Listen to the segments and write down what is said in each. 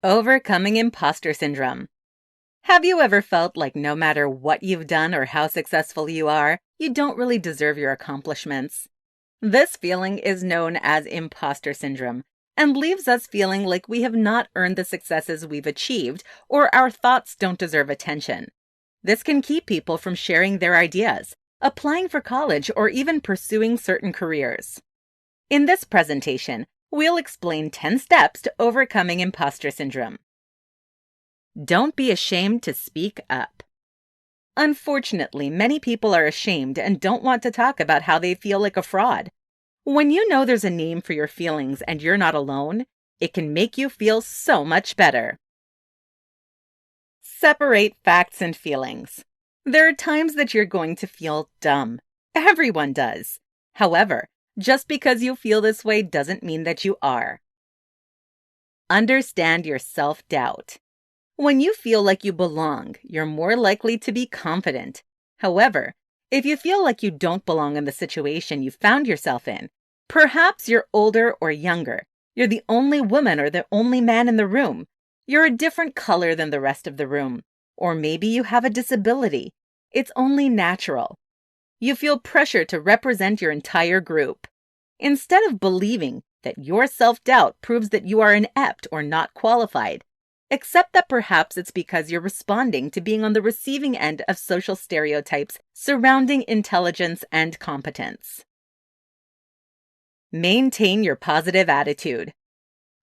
Overcoming Imposter Syndrome. Have you ever felt like no matter what you've done or how successful you are, you don't really deserve your accomplishments? This feeling is known as imposter syndrome and leaves us feeling like we have not earned the successes we've achieved or our thoughts don't deserve attention. This can keep people from sharing their ideas, applying for college, or even pursuing certain careers. In this presentation, we'll explain 10 steps to overcoming imposter syndrome. Don't be ashamed to speak up. Unfortunately, many people are ashamed and don't want to talk about how they feel like a fraud. When you know there's a name for your feelings and you're not alone, it can make you feel so much better. Separate facts and feelings. There are times that you're going to feel dumb. Everyone does. However, just because you feel this way doesn't mean that you are. Understand your self-doubt. When you feel like you belong, you're more likely to be confident. However, if you feel like you don't belong in the situation you found yourself in, perhaps you're older or younger, you're the only woman or the only man in the room, you're a different color than the rest of the room, or maybe you have a disability. It's only natural. You feel pressure to represent your entire group. Instead of believing that your self-doubt proves that you are inept or not qualified, accept that perhaps it's because you're responding to being on the receiving end of social stereotypes surrounding intelligence and competence. Maintain your positive attitude.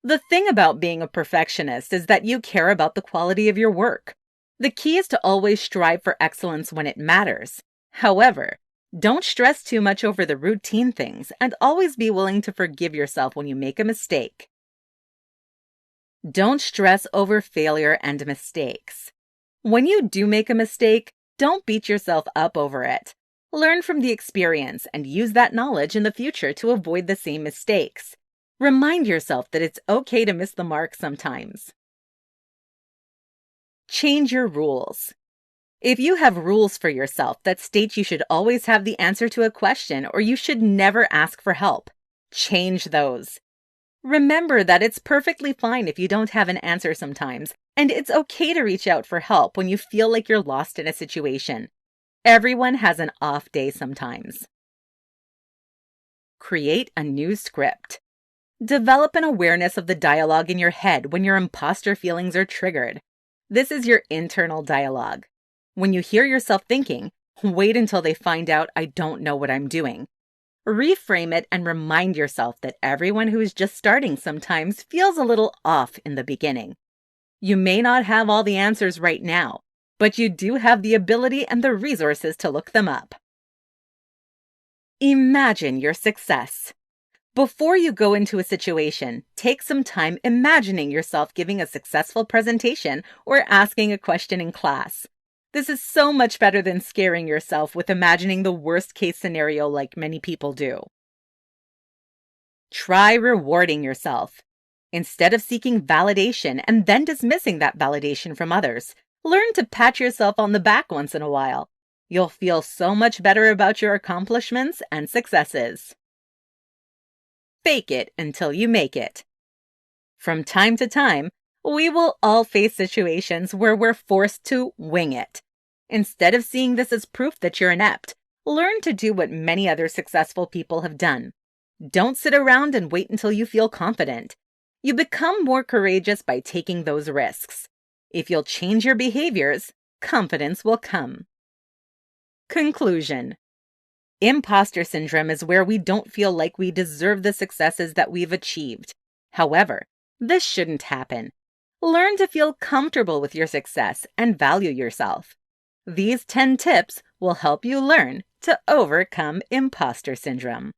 The thing about being a perfectionist is that you care about the quality of your work. The key is to always strive for excellence when it matters. However, don't stress too much over the routine things and always be willing to forgive yourself when you make a mistake. Don't stress over failure and mistakes. When you do make a mistake, don't beat yourself up over it. Learn from the experience and use that knowledge in the future to avoid the same mistakes. Remind yourself that it's okay to miss the mark sometimes. Change your rules. If you have rules for yourself that state you should always have the answer to a question or you should never ask for help, change those. Remember that it's perfectly fine if you don't have an answer sometimes, and it's okay to reach out for help when you feel like you're lost in a situation. Everyone has an off day sometimes. Create a new script. Develop an awareness of the dialogue in your head when your imposter feelings are triggered. This is your internal dialogue. When you hear yourself thinking, wait until they find out I don't know what I'm doing. Reframe it and remind yourself that everyone who is just starting sometimes feels a little off in the beginning. You may not have all the answers right now, but you do have the ability and the resources to look them up. Imagine your success. Before you go into a situation, take some time imagining yourself giving a successful presentation or asking a question in class. This is so much better than scaring yourself with imagining the worst-case scenario like many people do. Try rewarding yourself. Instead of seeking validation and then dismissing that validation from others, learn to pat yourself on the back once in a while. You'll feel so much better about your accomplishments and successes. Fake it until you make it. From time to time, we will all face situations where we're forced to wing it. Instead of seeing this as proof that you're inept, learn to do what many other successful people have done. Don't sit around and wait until you feel confident. You become more courageous by taking those risks. If you'll change your behaviors, confidence will come. Conclusion. Imposter syndrome is where we don't feel like we deserve the successes that we've achieved. However, this shouldn't happen. Learn to feel comfortable with your success and value yourself. These 10 tips will help you learn to overcome imposter syndrome.